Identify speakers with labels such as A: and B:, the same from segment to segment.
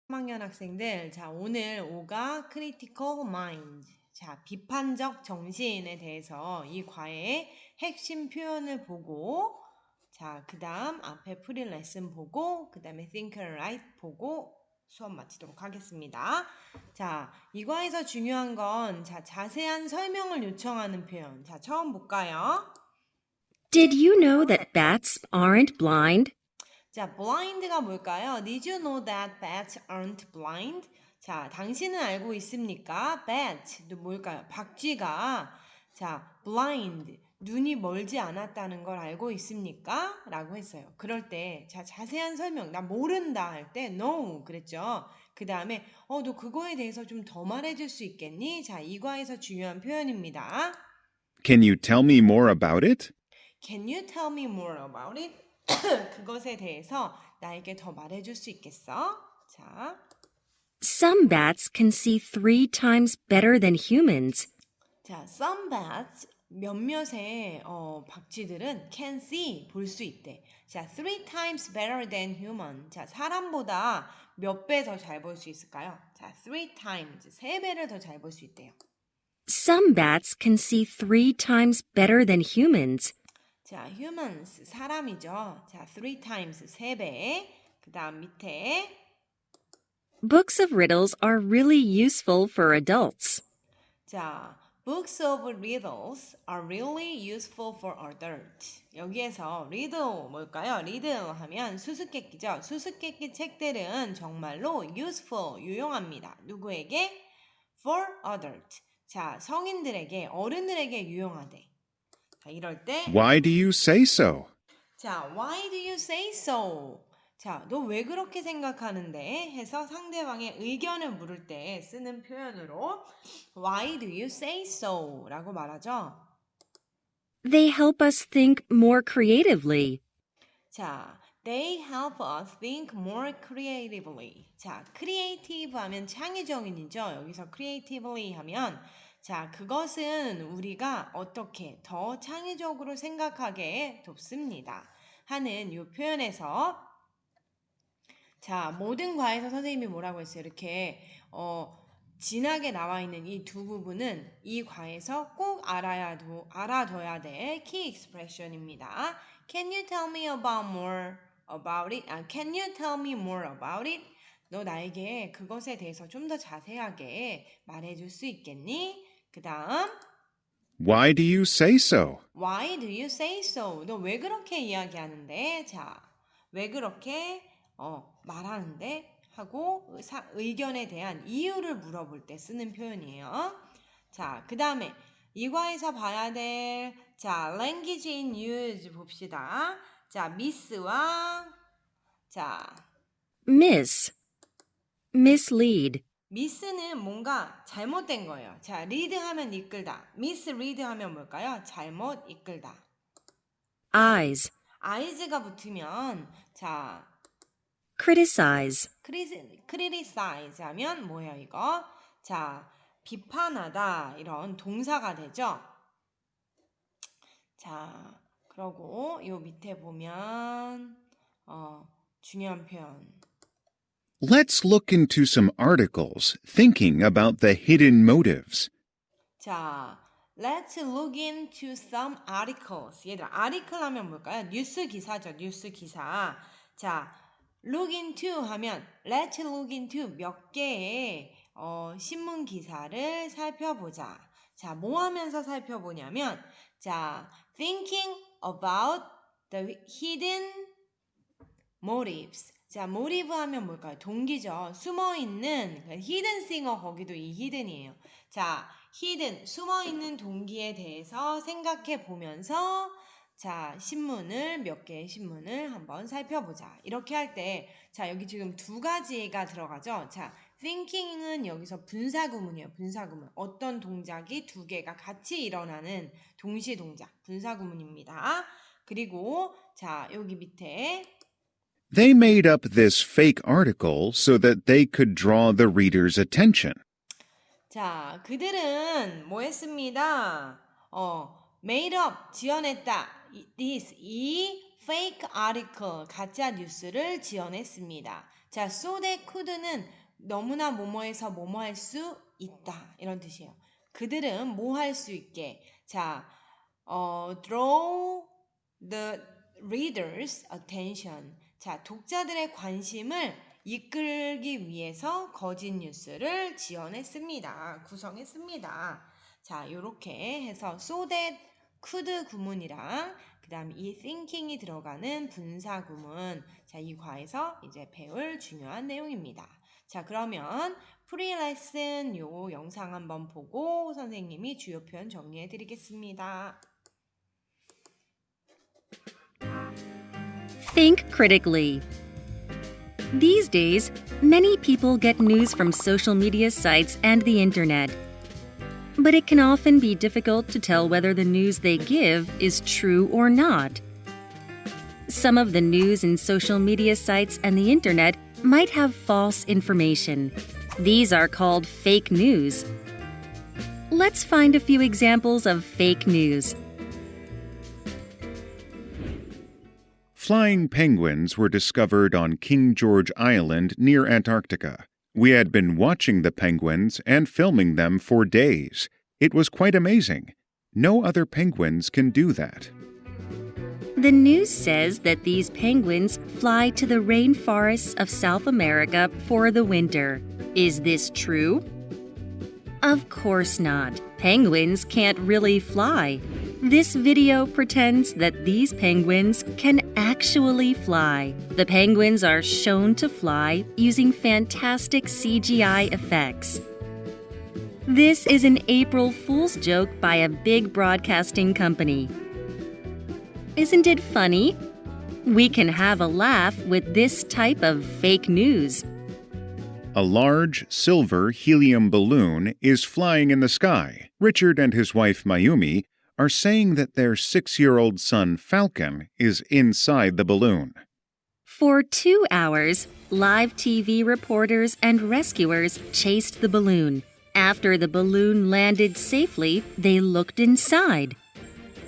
A: 3학년 학생들, 자, 오늘 5가 critical mind, 자, 비판적 정신에 대해서 이 과외의 핵심 표현을 보고, 자, 그 다음 앞에 프리 레슨 보고, 그 다음에 think and write 보고 수업 마치도록 하겠습니다. 자, 이 과에서 중요한 건, 자, 자세한 설명을 요청하는 표현. 자, 처음 볼까요?
B: Did you know that bats aren't blind?
A: 자, blind가 뭘까요? Did you know that bats aren't blind? 자, 당신은 알고 있습니까? bat, 뭘까요? 박쥐가 자, blind, 눈이 멀지 않았다는 걸 알고 있습니까? 라고 했어요. 그럴 때, 자, 자세한 설명, 나 모른다 할 때 no 그랬죠. 그 다음에 너 그거에 대해서 좀 더 말해줄 수 있겠니? 자, 이과에서 중요한 표현입니다.
C: Can you tell me more about it?
A: Can you tell me more about it? 그것에 대해서 나에게 더 말해줄 수 있겠어? 자,
B: Some bats can see 3 times better than humans.
A: 자, some bats 몇몇의 박쥐들은 can see 볼 수 있대. 자, 3 times better than human. 자, 사람보다 몇 배 더 잘 볼 수 있을까요? 자, 3 times 3배를 더 잘 볼 수 있대요.
B: Some bats can see 3 times better than humans.
A: 자, humans 사람이죠. 자, 3 times 3배. 그다음 밑에
B: Books of riddles are really useful for adults.
A: 자, books of riddles are really useful for adults. 여기에서 riddle 뭘까요? riddle 하면 수수께끼죠. 수수께끼 책들은 정말로 useful, 유용합니다. 누구에게? for adults. 자, 성인들에게, 어른들에게 유용하대. 자, 이럴 때
C: Why do you say so?
A: 자, why do you say so? 자, 너 왜 그렇게 생각하는데? 해서 상대방의 의견을 물을 때 쓰는 표현으로 Why do you say so? 라고 말하죠.
B: They help us think more creatively.
A: 자, they help us think more creatively. 자, creative 하면 창의적인이죠. 여기서 creatively 하면 자, 그것은 우리가 어떻게 더 창의적으로 생각하게 돕습니다. 하는 이 표현에서 자, 모든 과에서 선생님이 뭐라고 했어요? 이렇게 진하게 나와 있는 이 두 부분은 이 과에서 꼭 알아둬야 될 키 익스프레션입니다. Can you tell me more about it? Can you tell me more about it? 너 나에게 그것에 대해서 좀 더 자세하게 말해줄 수 있겠니? 그 다음
C: Why do you say so?
A: Why do you say so? 너 왜 그렇게 이야기하는데? 자, 왜 그렇게 말하는데? 하고 의견에 대한 이유를 물어볼 때 쓰는 표현이에요. 자, 그 다음에 이과에서 봐야 될 자, language in use 봅시다. 자, miss와 자,
B: mislead.
A: miss는 뭔가 잘못된 거예요. 자, read 하면 이끌다. misread 하면 뭘까요? 잘못 이끌다.
B: Eyes.
A: eyes가 붙으면 자,
B: Criticize.
A: criticize 하면 뭐예요 이거? 자, 비판하다 이런 동사가 되죠. 자, 그러고 요 밑에 보면 중요한 표현.
C: Let's look into some articles thinking about the hidden motives.
A: 자, let's look into some articles. 얘들아, article 하면 뭘까요? 뉴스 기사죠. 뉴스 기사. 자, look into 하면 let's look into 몇 개의 신문 기사를 살펴보자. 자, 뭐 하면서 살펴보냐면 자, thinking about the hidden motives. 자, motive 하면 뭘까요? 동기죠. 숨어있는 hidden singer 거기도 이 hidden이에요. 자, hidden 숨어있는 동기에 대해서 생각해 보면서 자, 몇 개의 신문을 한번 살펴보자. 이렇게 할 때, 자, 여기 지금 두 가지가 들어가죠. 자, thinking은 여기서 분사구문이에요. 분사구문. 어떤 동작이 두 개가 같이 일어나는 동시 동작. 분사구문입니다. 그리고, 자, 여기 밑에,
C: They made up this fake article so that they could draw the reader's attention.
A: 자, 그들은 뭐 했습니다? made up, 지어냈다. 이 fake article, 가짜 뉴스를 지어냈습니다. 자, so they could는 너무나 뭐뭐해서 뭐뭐 할 수 있다. 이런 뜻이에요. 그들은 뭐 할 수 있게. 자, draw the reader's attention. 자, 독자들의 관심을 이끌기 위해서 거짓 뉴스를 지어냈습니다. 구성했습니다. 자, 요렇게 해서 so that could 구문이랑 그 다음 이 thinking이 들어가는 분사 구문. 자, 이 과에서 이제 배울 중요한 내용입니다. 자, 그러면 프리 레슨 요 영상 한번 보고 선생님이 주요 표현 정리해 드리겠습니다.
B: Think critically. These days, many people get news from social media sites and the internet. But it can often be difficult to tell whether the news they give is true or not. Some of the news in social media sites and the internet might have false information. These are called fake news. Let's find a few examples of fake news.
C: Flying penguins were discovered on King George Island near Antarctica. We had been watching the penguins and filming them for days. It was quite amazing. No other penguins can do that.
B: The news says that these penguins fly to the rainforests of South America for the winter. Is this true? Of course not. Penguins can't really fly. This video pretends that these penguins can actually fly. The penguins are shown to fly using fantastic CGI effects. This is an April Fool's joke by a big broadcasting company. Isn't it funny? We can have a laugh with this type of fake news.
C: A large silver helium balloon is flying in the sky. Richard and his wife Mayumi are saying that their 6-year-old son Falcon is inside the balloon.
B: For 2 hours, live TV reporters and rescuers chased the balloon. After the balloon landed safely, they looked inside.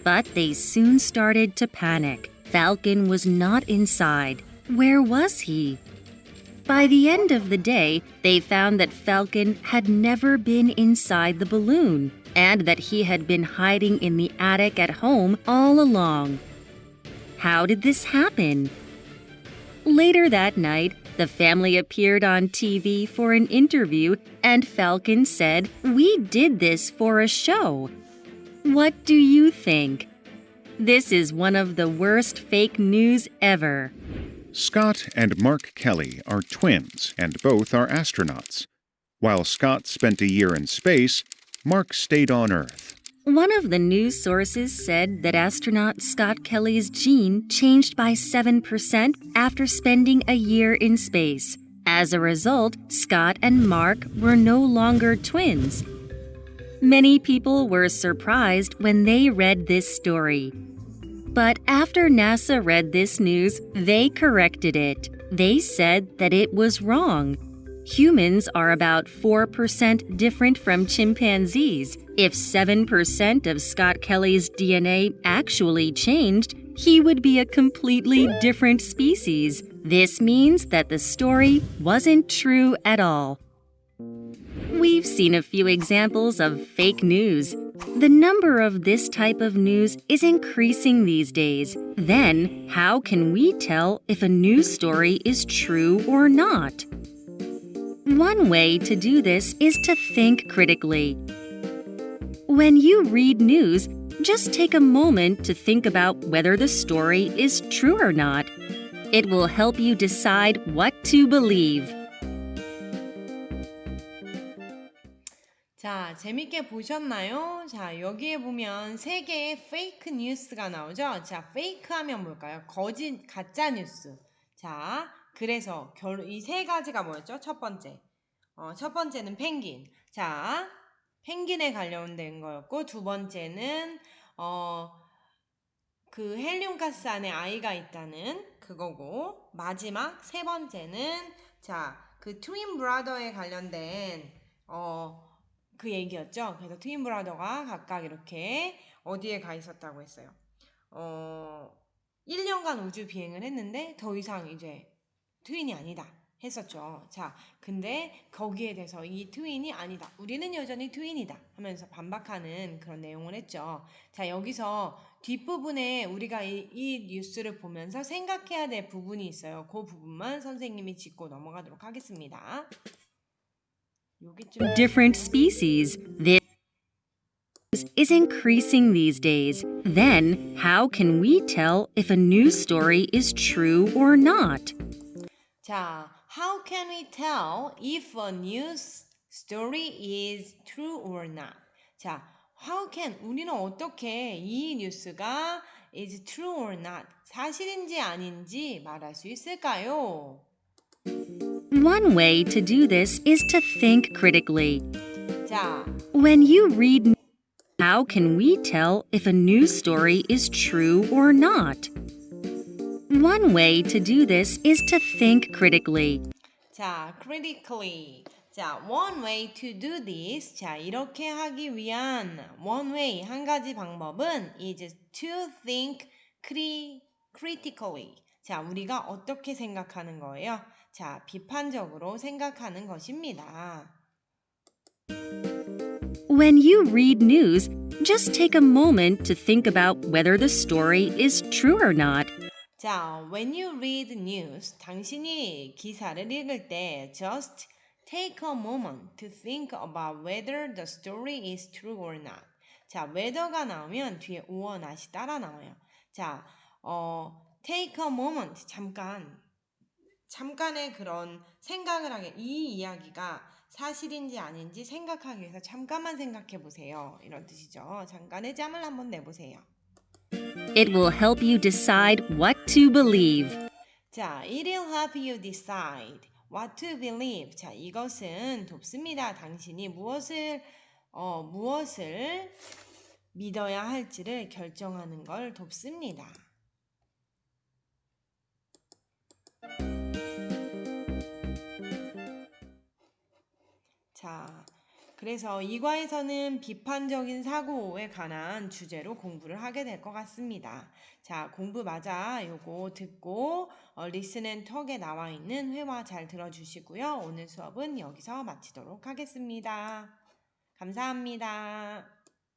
B: But they soon started to panic. Falcon was not inside. Where was he? By the end of the day, they found that Falcon had never been inside the balloon, and that he had been hiding in the attic at home all along. How did this happen? Later that night, the family appeared on TV for an interview, and Falcon said, "We did this for a show." What do you think? This is one of the worst fake news ever.
C: Scott and Mark Kelly are twins, and both are astronauts. While Scott spent a year in space, Mark stayed on Earth.
B: One of the news sources said that astronaut Scott Kelly's gene changed by 7% after spending a year in space. As a result, Scott and Mark were no longer twins. Many people were surprised when they read this story. But after NASA read this news, they corrected it. They said that it was wrong. Humans are about 4% different from chimpanzees. If 7% of Scott Kelly's DNA actually changed, he would be a completely different species. This means that the story wasn't true at all. We've seen a few examples of fake news. The number of this type of news is increasing these days. Then, how can we tell if a news story is true or not? One way to do this is to think critically. When you read news, just take a moment to think about whether the story is true or not. It will help you decide what to believe.
A: 자, 재밌게 보셨나요? 자, 여기에 보면 3개의 페이크 뉴스가 나오죠? 자, 페이크 하면 뭘까요? 거짓, 가짜 뉴스. 자, 그래서 이 3가지가 뭐였죠? 첫 번째. 첫 번째는 펭귄. 자, 펭귄에 관련된 거였고, 두 번째는, 그 헬륨가스 안에 아이가 있다는 그거고, 마지막 세 번째는, 자, 그 트윈 브라더에 관련된, 그 얘기였죠. 그래서 트윈 브라더가 각각 이렇게 어디에 가 있었다고 했어요. 1년간 우주 비행을 했는데 더 이상 이제 트윈이 아니다. 했었죠. 자, 근데 거기에 대해서 이 트윈이 아니다. 우리는 여전히 트윈이다. 하면서 반박하는 그런 내용을 했죠. 자, 여기서 뒷부분에 우리가 이 뉴스를 보면서 생각해야 될 부분이 있어요. 그 부분만 선생님이 짚고 넘어가도록 하겠습니다. 요기쯤
B: Different species. This is increasing these days. Then, how can we tell if a news story is true or not?
A: 자, how can we tell if a news story is true or not? 자, how can 우리는 어떻게 이 뉴스가 is true or not 사실인지 아닌지 말할 수 있을까요?
B: One way to do this is to think critically.
A: 자,
B: When you read, how can we tell if a news story is true or not? One way to do this is to think critically.
A: 자, critically. 자, one way to do this. 자, 이렇게 하기 위한 one way 한 가지 방법은 is to think critically. 자, 우리가 어떻게 생각하는 거예요? 자, 비판적으로 생각하는 것입니다.
B: When you read news, just take a moment to think about whether the story is true or not.
A: 자, when you read news, 당신이 기사를 읽을 때 just take a moment to think about whether the story is true or not. 자, whether가 나오면 뒤에 or not이 따라 나와요. 자, take a moment, 잠깐의 그런 생각을 하게, 이 이야기가 사실인지 아닌지 생각하기 위해서 잠깐만 생각해 보세요. 이런 뜻이죠. 잠깐의 잠을 한번 내보세요.
B: It will help you decide what to believe.
A: 자, it'll help you decide what to believe. 자, 이것은 돕습니다. 당신이 무엇을 믿어야 할지를 결정하는 걸 돕습니다. 자, 그래서 이 과에서는 비판적인 사고에 관한 주제로 공부를 하게 될 것 같습니다. 자, 공부 맞아 요거 듣고 listen and talk에 나와 있는 회화 잘 들어주시고요. 오늘 수업은 여기서 마치도록 하겠습니다. 감사합니다.